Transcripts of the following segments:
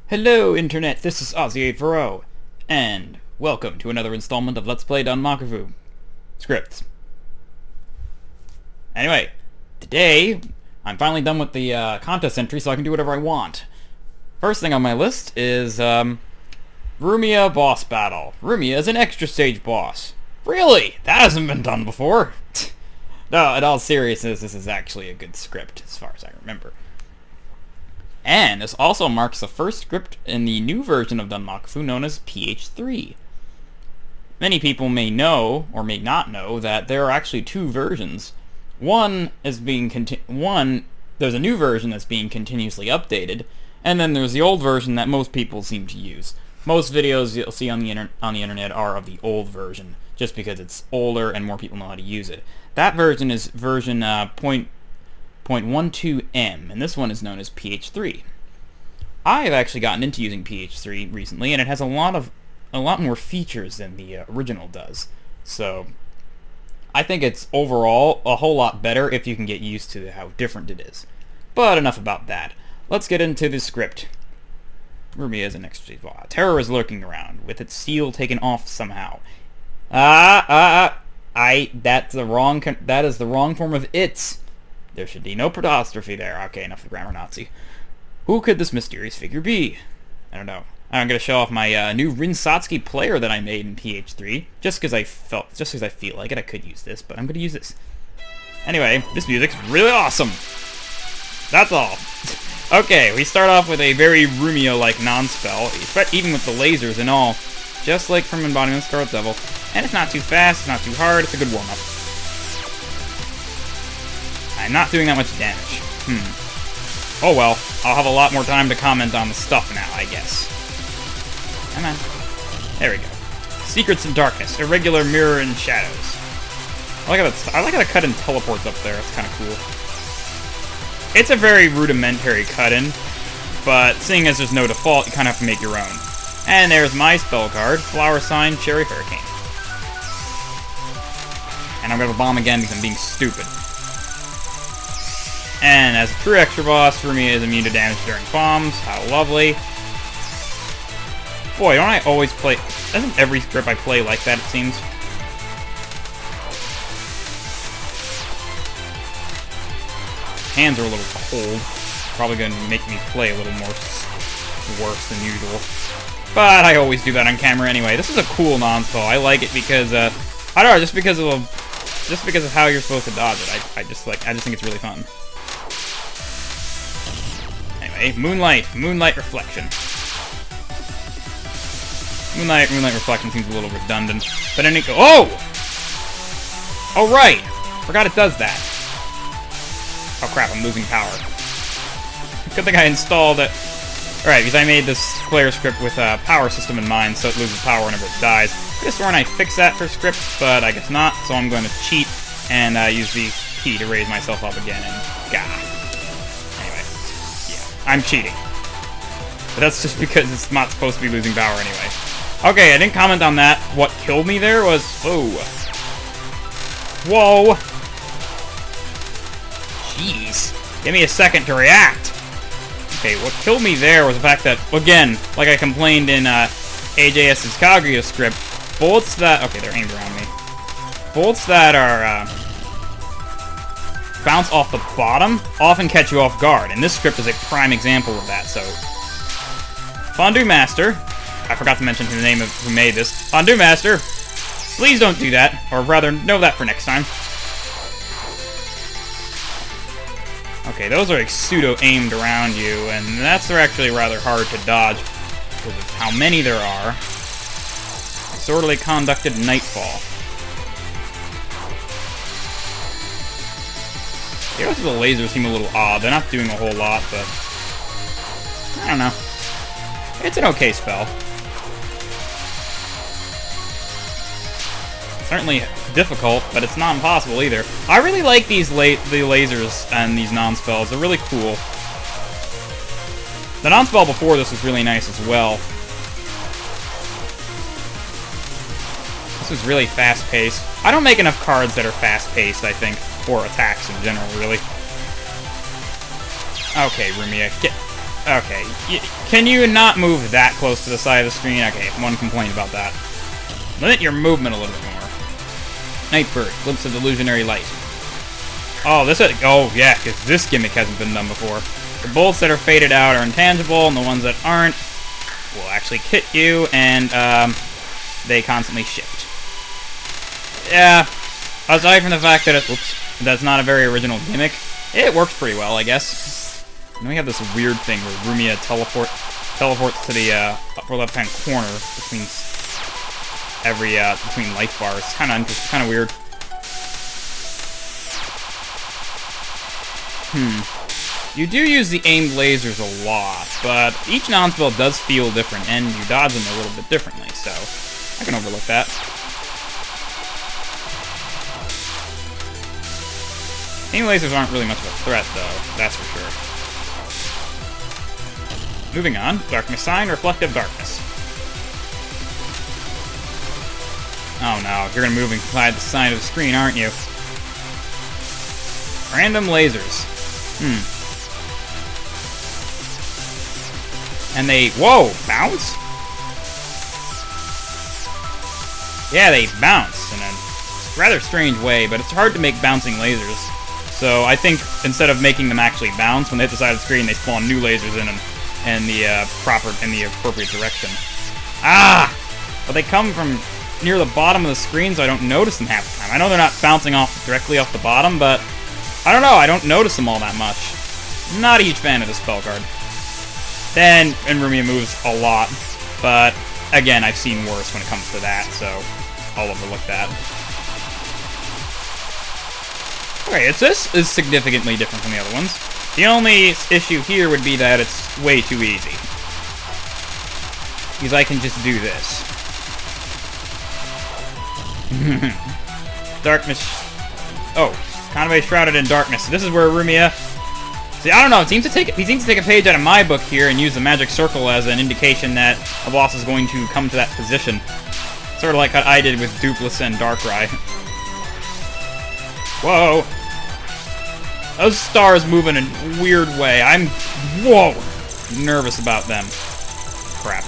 Hello Internet, this is Ozzy840, and welcome to another installment of Let's Play Danmakufu scripts. Anyway, today I'm finally done with the contest entry so I can do whatever I want. First thing on my list is Rumia Boss Battle. Rumia is an extra stage boss. Really? That hasn't been done before? No, in all seriousness, this is actually a good script as far as I remember. And this also marks the first script in the new version of Danmakufu known as PH3. Many people may know, or may not know, that there are actually two versions. There's a new version that's being continuously updated, and then there's the old version that most people seem to use. Most videos you'll see on the internet are of the old version, just because it's older and more people know how to use it. That version is version 0.12M, and this one is known as PH3. I have actually gotten into using PH3 recently, and it has a lot more features than the original does. So I think it's overall a whole lot better if you can get used to how different it is. But enough about that. Let's get into the script. Rumia is an extra stage. Terror is lurking around, with its seal taken off somehow. That is the wrong form of its. There should be no apostrophe there. Okay, enough of grammar Nazi. Who could this mysterious figure be? I don't know. I'm gonna show off my new Rinsatsuki player that I made in PH3, just because I feel like it. I could use this, but I'm gonna use this. Anyway, this music's really awesome. That's all. Okay, we start off with a very Rumia-like non-spell, even with the lasers and all, just like from Embodiment of Scarlet Devil. And it's not too fast, it's not too hard, it's a good warm-up. I'm not doing that much damage. Oh well, I'll have a lot more time to comment on the stuff now, I guess. Come on. There we go. Secrets in darkness, irregular mirror and shadows. I like how the cut-in teleports up there, that's kind of cool. It's a very rudimentary cut-in, but seeing as there's no default, you kind of have to make your own. And there's my spell card, Flower Sign, Cherry Hurricane. And I'm gonna bomb again because I'm being stupid. And as a true extra boss, Rumia is immune to damage during bombs. How lovely. Boy, don't I always play... Doesn't every script I play like that, it seems? Hands are a little cold. Probably going to make me play a little more worse than usual. But I always do that on camera anyway. This is a cool non-spell. I like it because, I don't know, just because of how you're supposed to dodge it. I just think it's really fun. Anyway, Moonlight Reflection. Moonlight Reflection seems a little redundant. But then it goes... Oh! Oh, right! Forgot it does that. Oh crap, I'm losing power. Good thing I installed it. Alright, because I made this player script with a power system in mind, so it loses power whenever it dies. I could have sworn I fixed that for scripts, but I guess not, so I'm going to cheat and use the key to raise myself up again, and gah. Anyway, yeah, I'm cheating. But that's just because it's not supposed to be losing power anyway. Okay, I didn't comment on that. What killed me there was... Oh. Whoa! Jeez. Give me a second to react. Okay, what killed me there was the fact that, again, like I complained in AJS's Kaguya script, bullets that... Okay, they're aimed around me. Bullets that are, bounce off the bottom often catch you off guard, and this script is a prime example of that, so... Fonduemaster, I forgot to mention the name of who made this. Fonduemaster, please don't do that, or rather, know that for next time. Okay, those are like pseudo-aimed around you, and that's actually rather hard to dodge because of how many there are. Disorderly conducted nightfall. The rest of the lasers seem a little odd. They're not doing a whole lot, but... I don't know. It's an okay spell. Certainly difficult, but it's not impossible either. I really like these the lasers and these non-spells. They're really cool. The non-spell before this was really nice as well. This was really fast-paced. I don't make enough cards that are fast-paced, I think, or attacks in general, really. Okay, Rumia, Okay, can you not move that close to the side of the screen? Okay, one complaint about that. Limit your movement a little bit more. Nightbird, glimpse of illusionary light. Oh, oh yeah, because this gimmick hasn't been done before. The bullets that are faded out are intangible, and the ones that aren't will actually hit you, and they constantly shift. Yeah, aside from the fact that that's not a very original gimmick, it works pretty well, I guess. And we have this weird thing where Rumia teleports to the upper left-hand corner between between life bars. It's kind of weird. You do use the aimed lasers a lot, but each non-spell does feel different, and you dodge them a little bit differently, so I can overlook that. Aimed lasers aren't really much of a threat, though, that's for sure. Moving on, Darkness Sign, Reflective Darkness. Oh no, you're gonna move inside the side of the screen, aren't you? Random lasers. And they, whoa, bounce? Yeah, they bounce in a rather strange way, but it's hard to make bouncing lasers. So I think instead of making them actually bounce, when they hit the side of the screen, they spawn new lasers in the appropriate direction. Ah! But they come from near the bottom of the screen, so I don't notice them half the time. I know they're not bouncing directly off the bottom, but I don't know, I don't notice them all that much. Not a huge fan of this spell card. And Rumia moves a lot, but again, I've seen worse when it comes to that, so I'll overlook that. Okay, this is significantly different from the other ones. The only issue here would be that it's way too easy. Because I can just do this. Darkness. Oh, Kanabei shrouded in darkness. This is where Rumia. See, I don't know. He seems to take a page out of my book here and use the magic circle as an indication that a boss is going to come to that position. Sort of like what I did with Dupless and Darkrai. Whoa! Those stars move in a weird way. I'm nervous about them. Crap.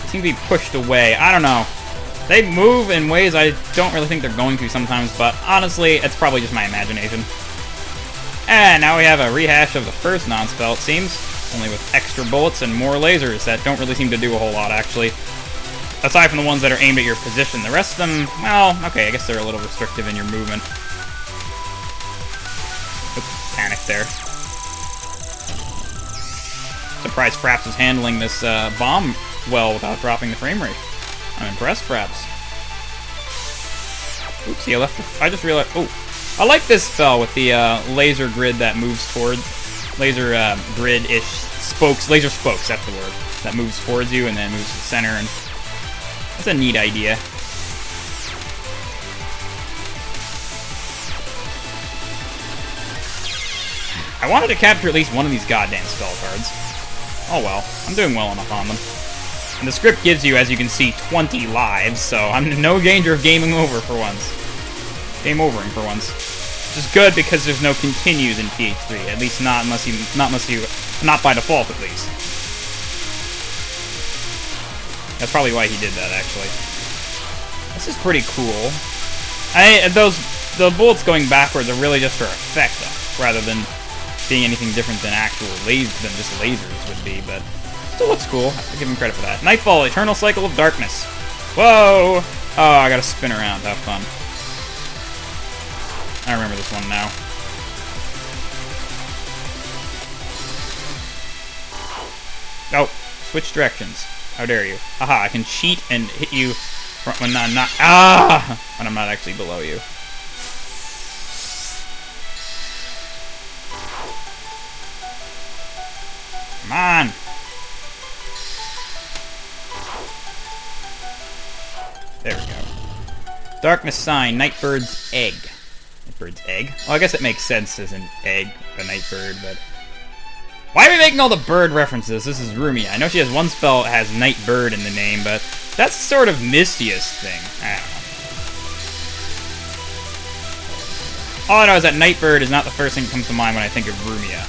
Seem to be pushed away. I don't know. They move in ways I don't really think they're going to sometimes, but honestly, it's probably just my imagination. And now we have a rehash of the first non-spell, it seems. Only with extra bullets and more lasers that don't really seem to do a whole lot, actually. Aside from the ones that are aimed at your position. The rest of them, well, okay, I guess they're a little restrictive in your movement. Oops, panic there. Surprised Fraps is handling this bomb well without dropping the frame rate. I'm impressed, Fraps. Oopsie, I just realized. Oh, I like this spell with the laser grid that moves towards. Laser grid-ish spokes. Laser spokes, that's the word. That moves towards you and then moves to the center. And that's a neat idea. I wanted to capture at least one of these goddamn spell cards. Oh well, I'm doing well enough on them. And the script gives you, as you can see, 20 lives, so I'm in no danger of gaming over for once. Game overing for once. Which is good because there's no continues in PH3, at least not by default at least. That's probably why he did that, actually. This is pretty cool. The bullets going backwards are really just for effect, rather than being anything different than just lasers would be, but still looks cool. I have to give him credit for that. Nightfall, Eternal Cycle of Darkness. Whoa! Oh, I gotta spin around. Have fun. I remember this one now. Oh, switch directions. How dare you? Aha, I can cheat and hit you when I'm not. When I'm not actually below you. Come on! There we go. Darkness Sign, Nightbird's Egg. Nightbird's Egg? Well, I guess it makes sense as an egg, a Nightbird, but... Why are we making all the bird references? This is Rumia. I know she has one spell that has Nightbird in the name, but that's sort of Mistia's thing. I All I know is that Nightbird is not the first thing that comes to mind when I think of Rumia.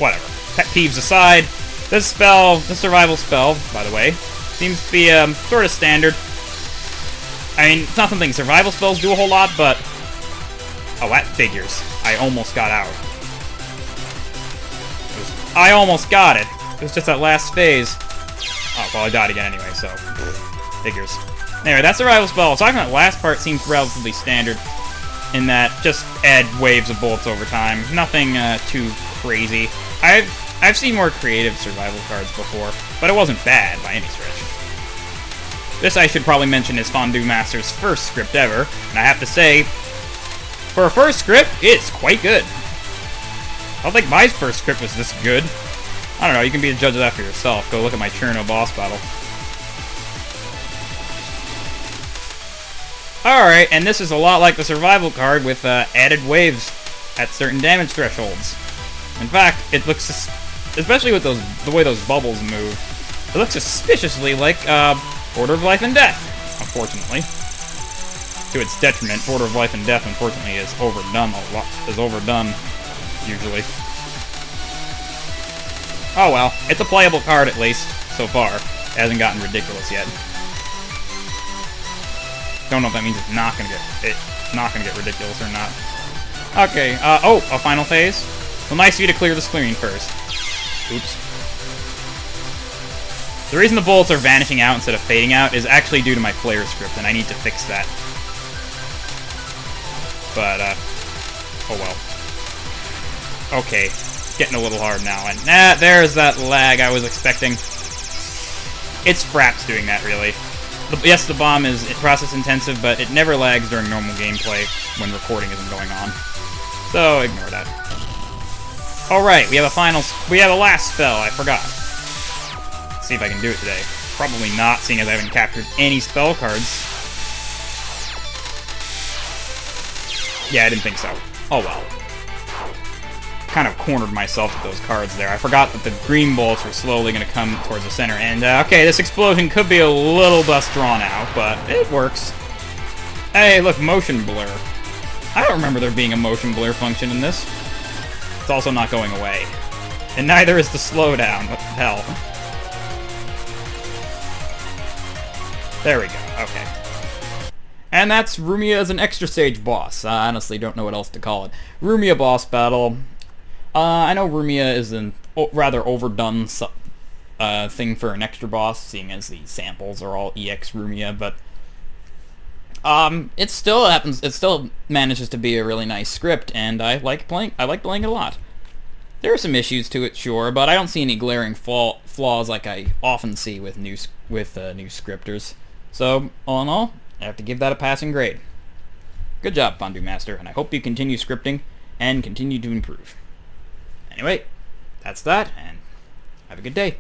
Whatever. Pet peeves aside, this spell, the survival spell, by the way, seems to be sort of standard. I mean, it's not something survival spells do a whole lot, but... Oh, that figures. I almost got out. I almost got it. It was just that last phase. Oh, well, I died again anyway, so... Figures. Anyway, that survival spell, I was talking about the last part, seems relatively standard. In that, just add waves of bullets over time. Nothing too crazy. I've seen more creative survival cards before, but it wasn't bad by any stretch. This, I should probably mention, is Fonduemaster's first script ever, and I have to say, for a first script, it's quite good. I don't think my first script was this good. I don't know, you can be a judge of that for yourself. Go look at my Rumia Boss Battle. Alright, and this is a lot like the survival card with added waves at certain damage thresholds. In fact, it looks, especially with the way those bubbles move, it looks suspiciously like Order of Life and Death, unfortunately. To its detriment, Order of Life and Death, unfortunately, is overdone a lot. Is overdone, usually. Oh well, it's a playable card at least so far. It hasn't gotten ridiculous yet. Don't know if that means it's not gonna get ridiculous or not. Okay. Oh, a final phase. Well, nice of you to clear the screen first. Oops. The reason the bullets are vanishing out instead of fading out is actually due to my player script, and I need to fix that. But, oh well. Okay, getting a little hard now, and there's that lag I was expecting. It's Fraps doing that, really. Yes, the bomb is process intensive, but it never lags during normal gameplay when recording isn't going on. So, ignore that. Alright, we have a last spell, I forgot. Let's see if I can do it today. Probably not, seeing as I haven't captured any spell cards. Yeah, I didn't think so. Oh well. Kind of cornered myself with those cards there. I forgot that the green bolts were slowly going to come towards the center. And, okay, this explosion could be a little less drawn out, but it works. Hey, look, motion blur. I don't remember there being a motion blur function in this. It's also not going away. And neither is the slowdown. What the hell? There we go. Okay. And that's Rumia as an extra stage boss. I honestly don't know what else to call it. Rumia Boss Battle. I know Rumia is a rather overdone thing for an extra boss, seeing as the samples are all EX Rumia, but it still happens. It still manages to be a really nice script, and I like playing it a lot. There are some issues to it, sure, but I don't see any glaring flaws like I often see with new scripters. So, all in all, I have to give that a passing grade. Good job, Fonduemaster, and I hope you continue scripting and continue to improve. Anyway, that's that, and have a good day.